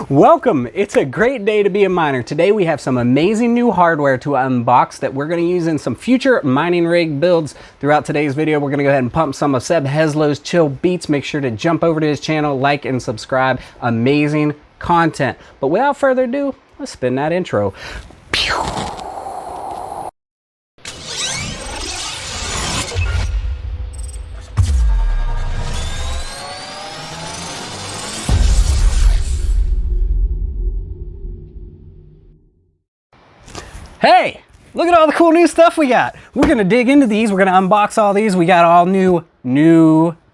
Welcome! It's a great day to be a miner. Today we have some amazing new hardware to unbox that we're going to use in some future mining rig builds. Throughout today's video, we're going to go ahead and pump some of Seb Heslow's chill beats. Make sure to jump over to his channel, like and subscribe. Amazing content. But without further ado, let's spin that intro. Hey, look at all the cool new stuff we got. We're gonna dig into these. We're gonna unbox all these. We got all new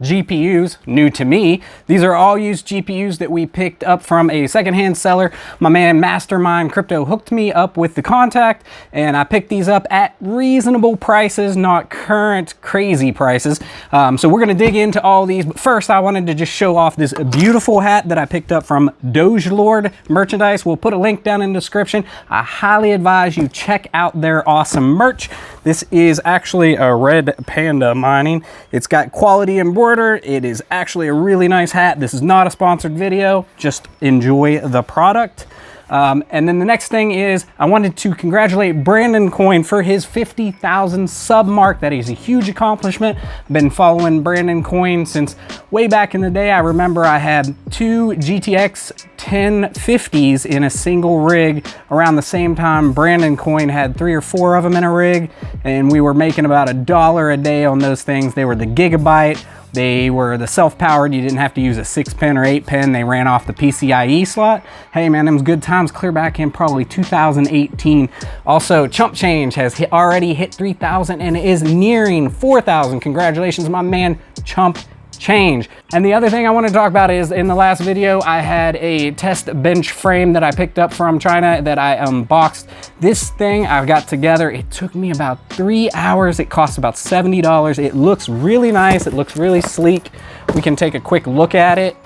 GPUs, new to me. These are all used GPUs that we picked up from a secondhand seller. My man MasterMindCrypto hooked me up with the contact, and I picked these up at reasonable prices, not current crazy prices. So we're gonna dig into all these, but first I wanted to just show off this beautiful hat that I picked up from DogeLord merchandise. We'll put a link down in the description. I highly advise you check out their awesome merch. This is actually a red panda mining. It's got quality embroidery. It is actually a really nice hat. This is not a sponsored video. Just enjoy the product. And then the next thing is I wanted to congratulate Brandon Coin for his 50,000 sub mark. That is a huge accomplishment. I've been following Brandon Coin since way back in the day. I remember I had two GTX 1050s in a single rig around the same time Brandon Coin had 3 or 4 of them in a rig, and we were making about $1 a day on those things. They were the Gigabyte. They were the self-powered. You didn't have to use a 6-pin or 8-pin. They ran off the PCIe slot. Hey man, them was good times clear back in probably 2018. Also, ChumpChange has already hit 3,000 and is nearing 4,000. Congratulations, my man, ChumpChange. And the other thing I want to talk about is in the last video, I had a test bench frame that I picked up from China that I unboxed. This thing I've got together, it took me about 3 hours. It cost about $70. It looks really nice. It looks really sleek. We can take a quick look at it.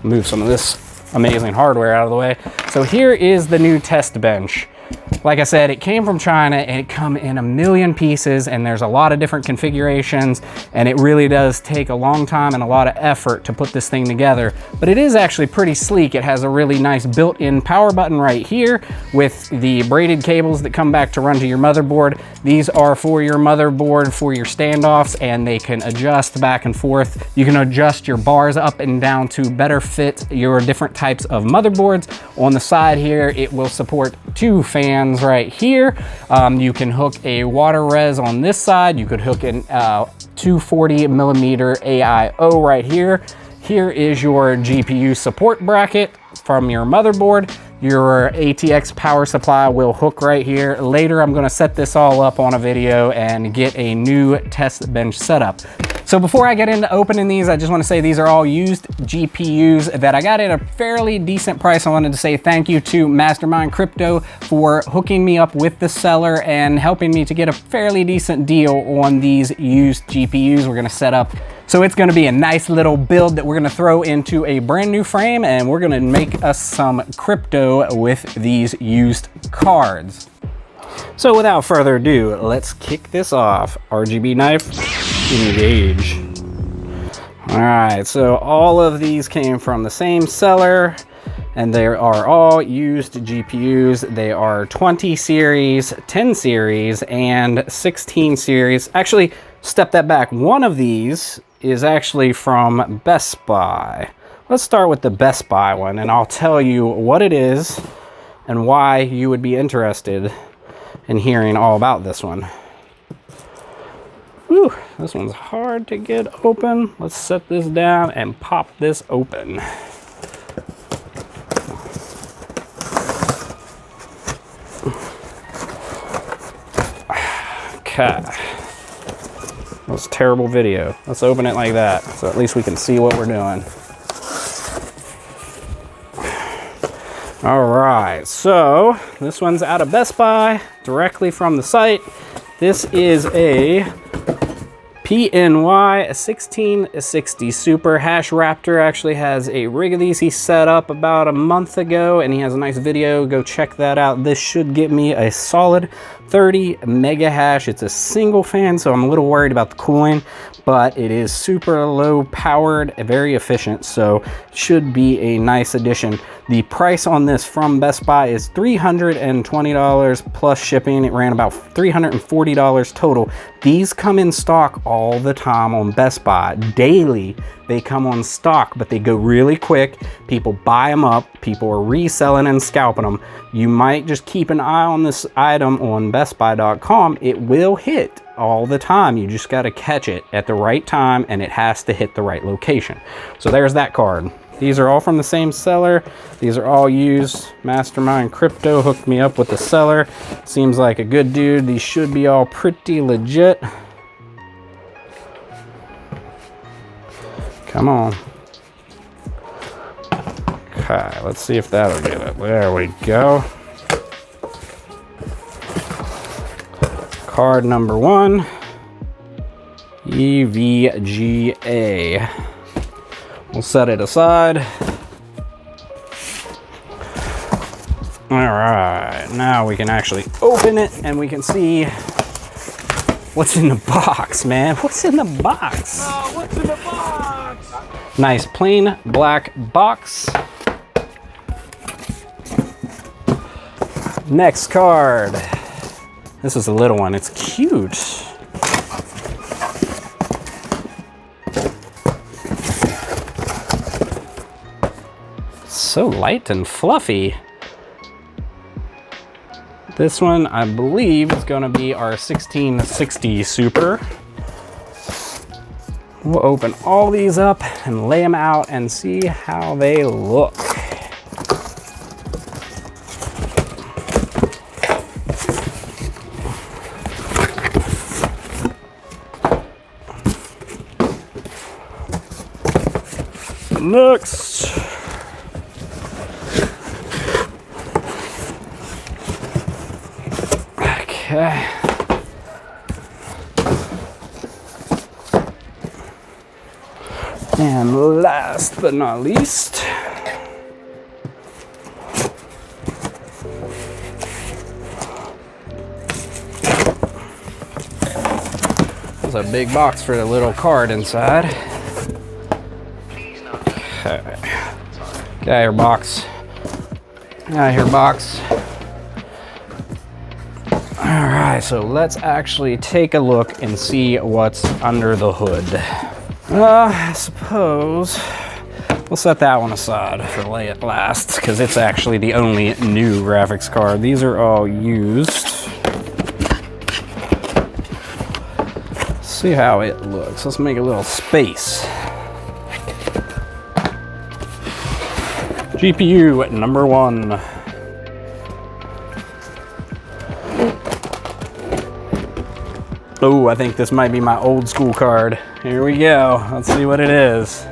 Move some of this amazing hardware out of the way. So here is the new test bench. Like I said, it came from China and it come in a million pieces, and there's a lot of different configurations, and it really does take a long time and a lot of effort to put this thing together. But it is actually pretty sleek. It has a really nice built-in power button right here with the braided cables that come back to run to your motherboard. These are for your motherboard for your standoffs, and they can adjust back and forth. You can adjust your bars up and down to better fit your different types of motherboards. On the side here, it will support 2 fans right here. You can hook a water res on this side. You could hook an 240 millimeter AIO right here. Here is your GPU support bracket from your motherboard. Your ATX power supply will hook right here. Later, I'm gonna set this all up on a video and get a new test bench setup. So before I get into opening these, I just want to say these are all used GPUs that I got at a fairly decent price. I wanted to say thank you to MasterMindCrypto for hooking me up with the seller and helping me to get a fairly decent deal on these used GPUs we're going to set up. So it's going to be a nice little build that we're going to throw into a brand new frame, and we're going to make us some crypto with these used cards. So without further ado, let's kick this off. RGB Knife, engage. All right, so all of these came from the same seller, and they are all used GPUs. They are 20 series, 10 series, and 16 series. Actually, step that back. One of these is actually from Best Buy. Let's start with the Best Buy one, and I'll tell you what it is and why you would be interested in hearing all about this one. Whew, this one's hard to get open. Let's set this down and pop this open. Okay. That was a terrible video. Let's open it like that, so at least we can see what we're doing. All right, so this one's out of Best Buy, directly from the site. This is a PNY 1660 Super. Hashrate actually has a rig of these he set up about a month ago, and he has a nice video. Go check that out. This should get me a solid 30 mega hash. It's a single fan, so I'm a little worried about the cooling, but it is super low powered, very efficient, so should be a nice addition. The price on this from Best Buy is $320 plus shipping. It ran about $340 total. These come in stock all the time on Best Buy. Daily, they come on stock, but they go really quick. People buy them up. People are reselling and scalping them. You might just keep an eye on this item on bestbuy.com. It will hit all the time. You just got to catch it at the right time, and it has to hit the right location. So there's that card. These are all from the same seller. These are all used. MasterMindCrypto hooked me up with the seller. Seems like a good dude. These should be all pretty legit. Come on. Okay, let's see if that'll get it. There we go. Card number 1, EVGA. We'll set it aside. All right, now we can actually open it and we can see what's in the box, man. What's in the box? Oh, what's in the box? Nice plain black box. Next card. This is a little one. It's cute. So light and fluffy. This one, I believe, is going to be our 1660 Super. We'll open all these up and lay them out and see how they look. Next. Okay. And last but not least, there's a big box for the little card inside. Okay. Get out of here, box. Get out of here, box. All right, so let's actually take a look and see what's under the hood. I suppose we'll set that one aside for last, because it's actually the only new graphics card. These are all used. Let's see how it looks. Let's make a little space. GPU number 1. Oh, I think this might be my old school card. Here we go. Let's see what it is.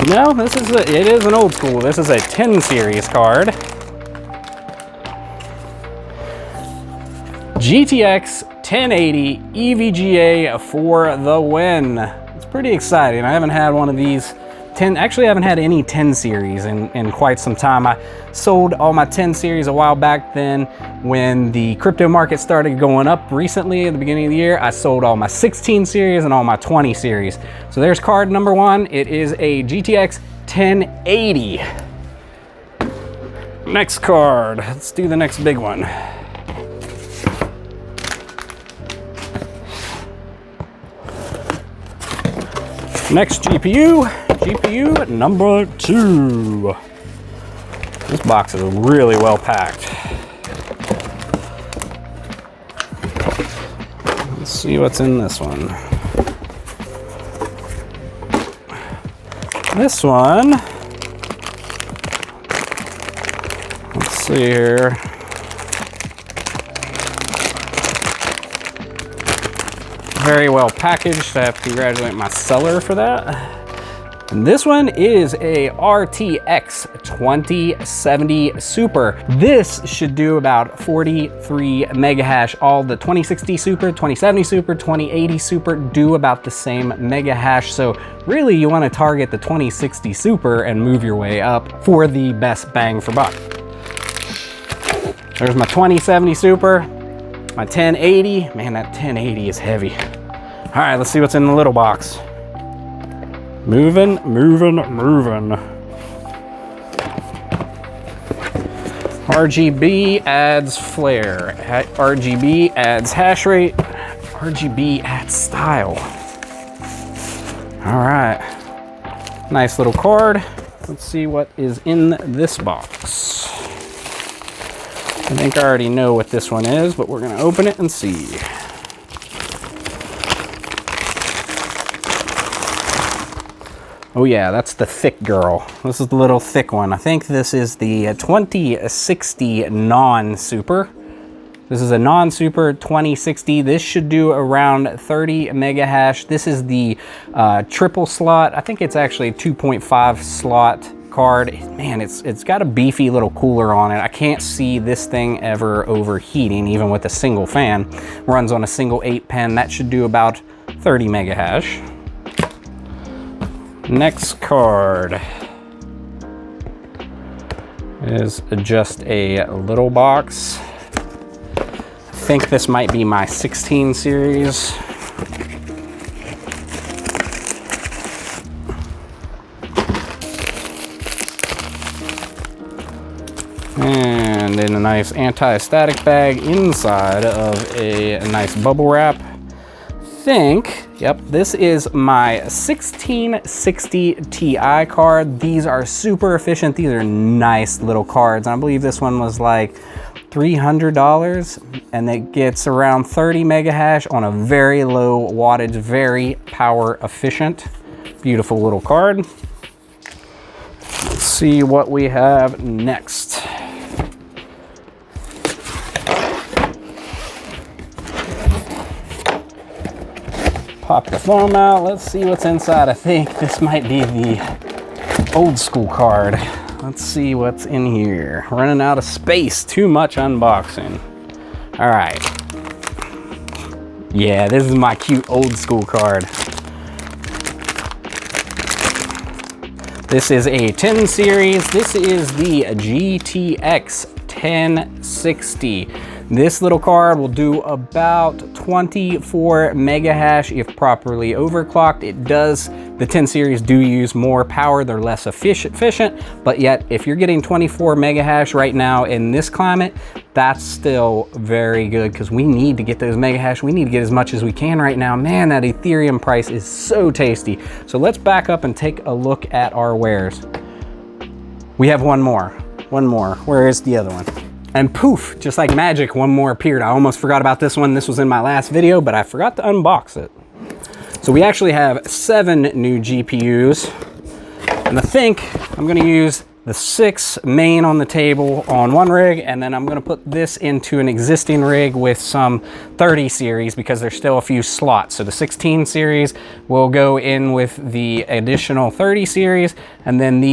No, it is an old school. This is a 10 series card. GTX 1080 EVGA for the win. It's pretty exciting. I haven't had one of these 10, actually I haven't had any 10 series in quite some time. I sold all my 10 series a while back then when the crypto market started going up recently at the beginning of the year. I sold all my 16 series and all my 20 series. So there's card number 1. It is a GTX 1080. Next card, let's do the next big one. Next GPU number 2. This box is really well packed. Let's see what's in this one. This one, let's see here. Very well packaged. I have to congratulate my seller for that. And this one is a RTX 2070 Super. This should do about 43 mega hash. All the 2060 Super, 2070 Super, 2080 Super do about the same mega hash. So really you want to target the 2060 Super and move your way up for the best bang for buck. There's my 2070 Super, my 1080. Man, that 1080 is heavy. All right, let's see what's in the little box. Moving. RGB adds flare. RGB adds hash rate. RGB adds style. All right. Nice little card. Let's see what is in this box. I think I already know what this one is, but we're gonna open it and see. Oh yeah, that's the thick girl. This is the little thick one. I think this is the 2060 non-super. This is a non-super 2060. This should do around 30 mega hash. This is the triple slot. I think it's actually a 2.5 slot card. Man, it's got a beefy little cooler on it. I can't see this thing ever overheating, even with a single fan. Runs on a single 8-pin. That should do about 30 mega hash. Next card is just a little box. I think this might be my 16 series. And in a nice anti-static bag inside of a nice bubble wrap. Yep, this is my 1660 Ti card. These are super efficient. These are nice little cards. And I believe this one was like $300, and it gets around 30 mega hash on a very low wattage, very power efficient. Beautiful little card. Let's see what we have next. Pop the foam out. Let's see what's inside. I think this might be the old school card. Let's see what's in here. Running out of space. Too much unboxing. All right. Yeah, this is my cute old school card. This is a 10 series. This is the GTX 1060. This little card will do about 24 mega hash if properly overclocked. The 10 series do use more power. They're less efficient, but yet if you're getting 24 mega hash right now in this climate, that's still very good, because we need to get those mega hash. We need to get as much as we can right now. Man, that Ethereum price is so tasty. So let's back up and take a look at our wares. We have one more. Where is the other one? And poof, just like magic, one more appeared. I almost forgot about this one. This was in my last video, but I forgot to unbox it. So we actually have 7 new GPUs. And I think I'm gonna use the 6 main on the table on one rig, and then I'm gonna put this into an existing rig with some 30 series, because there's still a few slots. So the 16 series will go in with the additional 30 series, and then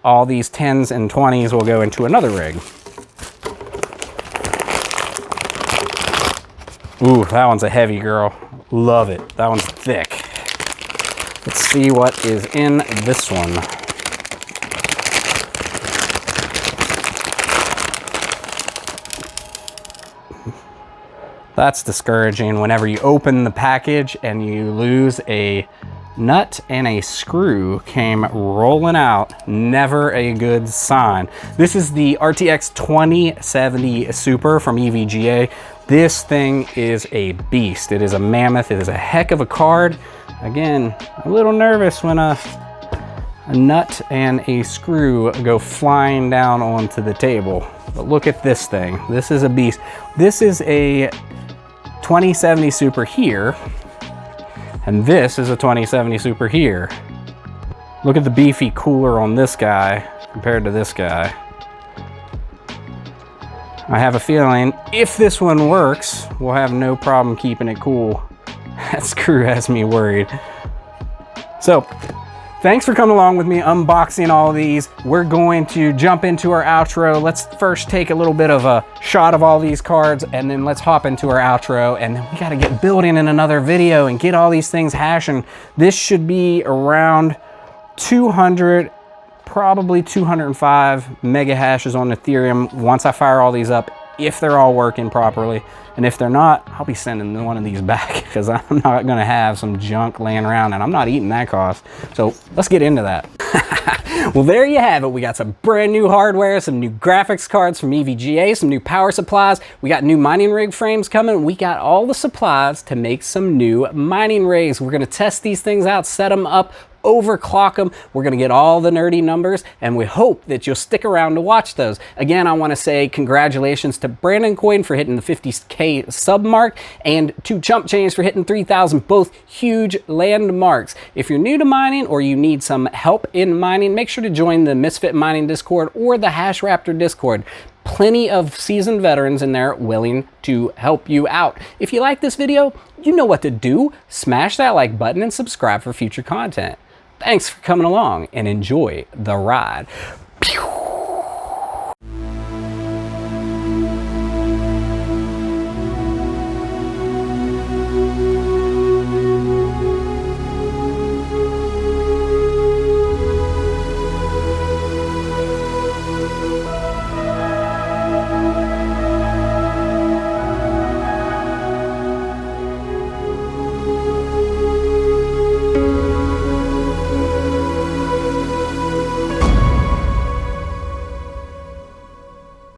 all these 10s and 20s will go into another rig. Ooh, that one's a heavy girl. Love it. That one's thick. Let's see what is in this one. That's discouraging whenever you open the package and you lose a nut and a screw came rolling out. Never a good sign. This is the RTX 2070 Super from EVGA. This thing is a beast. It is a mammoth. It is a heck of a card. Again, a little nervous when a nut and a screw go flying down onto the table. But look at this thing. This is a beast. This is a 2070 Super here, and this is a 2070 Super here. Look at the beefy cooler on this guy compared to this guy. I have a feeling if this one works, we'll have no problem keeping it cool. That screw has me worried. So, Thanks for coming along with me unboxing all of these. We're going to jump into our outro. Let's first take a little bit of a shot of all these cards, and then let's hop into our outro, and then we gotta get building in another video and get all these things hashing. This should be around 200, probably 205 mega hashes on Ethereum once I fire all these up, if they're all working properly. And if they're not, I'll be sending one of these back because I'm not gonna have some junk laying around, and I'm not eating that cost. So let's get into that. Well, there you have it. We got some brand new hardware, some new graphics cards from EVGA, some new power supplies. We got new mining rig frames coming. We got all the supplies to make some new mining rigs. We're gonna test these things out, set them up, overclock them. We're gonna get all the nerdy numbers, and we hope that you'll stick around to watch those. Again, I wanna say congratulations to Brandon Coin for hitting the 50K sub mark, and to ChumpChange for hitting 3,000, both huge landmarks. If you're new to mining or you need some help in mining, make sure to join the Misfit Mining Discord or the Hashrate Discord. Plenty of seasoned veterans in there willing to help you out. If you like this video, you know what to do. Smash that like button and subscribe for future content. Thanks for coming along and enjoy the ride. Pew!